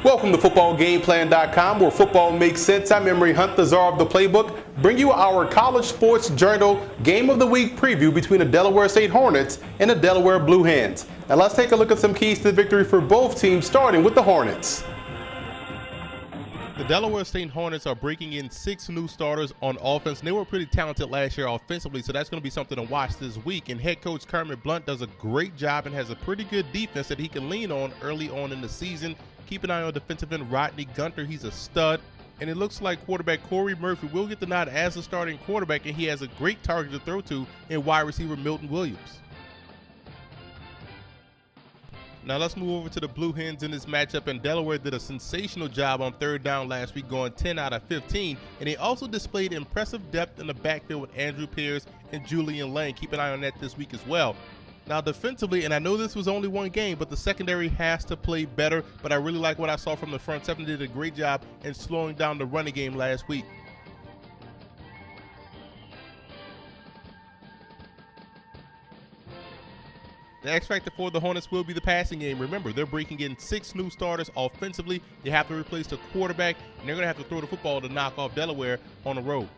Welcome to FootballGameplan.com, where football makes sense. I'm Emery Hunt, the czar of the playbook. Bring you our College Sports Journal Game of the Week preview between the Delaware State Hornets and the Delaware Blue Hens. Now let's take a look at some keys to the victory for both teams, starting with the Hornets. The Delaware State Hornets are breaking in 6 new starters on offense. They were pretty talented last year offensively, so that's going to be something to watch this week. And head coach Kermit Blunt does a great job and has a pretty good defense that he can lean on early on in the season. Keep an eye on defensive end Rodney Gunter. He's a stud. And it looks like quarterback Corey Murphy will get the nod as a starting quarterback, and he has a great target to throw to in wide receiver Milton Williams. Now let's move over to the Blue Hens in this matchup, and Delaware did a sensational job on third down last week, going 10 out of 15, and they also displayed impressive depth in the backfield with Andrew Pierce and Julian Lane. Keep an eye on that this week as well. Now defensively, and I know this was only one game, but the secondary has to play better, but I really like what I saw from the front seven. Did a great job in slowing down the running game last week. The X factor for the Hornets will be the passing game. Remember, they're breaking in 6 new starters offensively. They have to replace the quarterback, and they're going to have to throw the football to knock off Delaware on the road.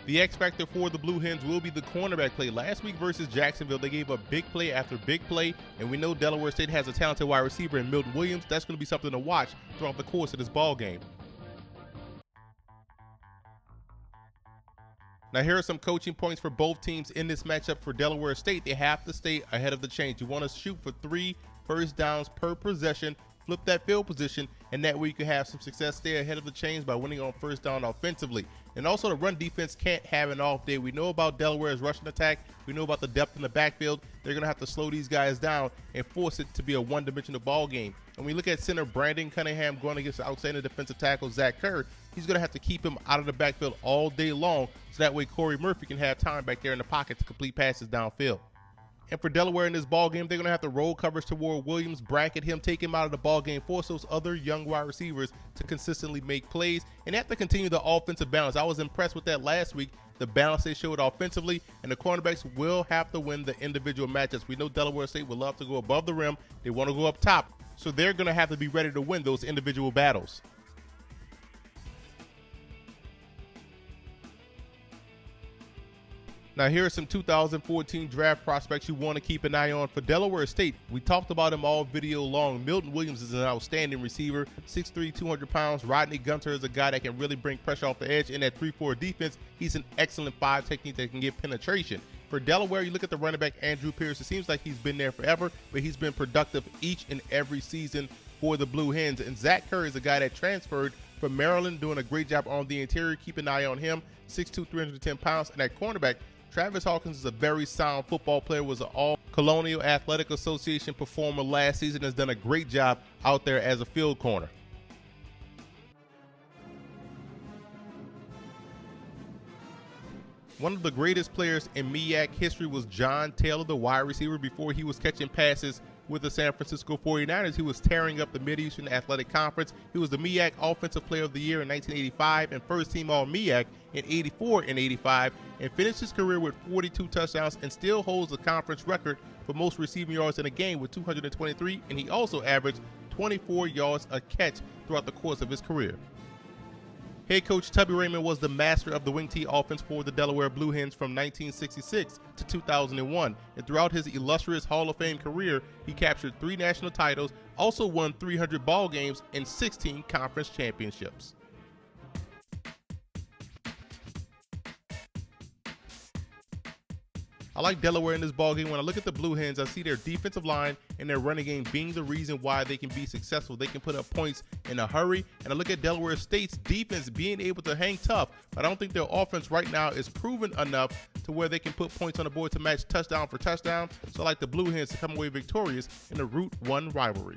The X factor for the Blue Hens will be the cornerback play. Last week versus Jacksonville, they gave up big play after big play, and we know Delaware State has a talented wide receiver in Milton Williams. That's going to be something to watch throughout the course of this ball game. Now here are some coaching points for both teams in this matchup. For Delaware State, they have to stay ahead of the chains. You want to shoot for 3 first downs per possession, flip that field position, and that way you can have some success, stay ahead of the chains by winning on first down offensively. And also the run defense can't have an off day. We know about Delaware's rushing attack. We know about the depth in the backfield. They're going to have to slow these guys down and force it to be a one-dimensional ball game. And we look at center Brandon Cunningham going against the outstanding defensive tackle Zach Kerr. He's going to have to keep him out of the backfield all day long, so that way Corey Murphy can have time back there in the pocket to complete passes downfield. And for Delaware in this ball game, they're going to have to roll coverage toward Williams, bracket him, take him out of the ball game, force those other young wide receivers to consistently make plays, and they have to continue the offensive balance. I was impressed with that last week, the balance they showed offensively, and the cornerbacks will have to win the individual matchups. We know Delaware State would love to go above the rim. They want to go up top, so they're going to have to be ready to win those individual battles. Now here are some 2014 draft prospects you want to keep an eye on. For Delaware State, we talked about him all video long. Milton Williams is an outstanding receiver, 6'3", 200 pounds. Rodney Gunter is a guy that can really bring pressure off the edge. In that 3-4 defense, he's an excellent 5 technique that can get penetration. For Delaware, you look at the running back Andrew Pierce. It seems like he's been there forever, but he's been productive each and every season for the Blue Hens. And Zach Kerr is a guy that transferred from Maryland, doing a great job on the interior. Keep an eye on him, 6'2", 310 pounds. And at cornerback, Travis Hawkins is a very sound football player, was an All-Colonial Athletic Association performer last season, has done a great job out there as a field corner. One of the greatest players in MEAC history was John Taylor, the wide receiver. Before he was catching passes with the San Francisco 49ers, he was tearing up the Mid-Eastern Athletic Conference. He was the MEAC Offensive Player of the Year in 1985 and first team All-MEAC in 84 and 85, and finished his career with 42 touchdowns and still holds the conference record for most receiving yards in a game with 223, and he also averaged 24 yards a catch throughout the course of his career. Head coach Tubby Raymond was the master of the wing T offense for the Delaware Blue Hens from 1966 to 2001, and throughout his illustrious Hall of Fame career, he captured 3 national titles, also won 300 ball games and 16 conference championships. I like Delaware in this ballgame. When I look at the Blue Hens, I see their defensive line and their running game being the reason why they can be successful. They can put up points in a hurry. And I look at Delaware State's defense being able to hang tough. But I don't think their offense right now is proven enough to where they can put points on the board to match touchdown for touchdown. So I like the Blue Hens to come away victorious in the Route 1 rivalry.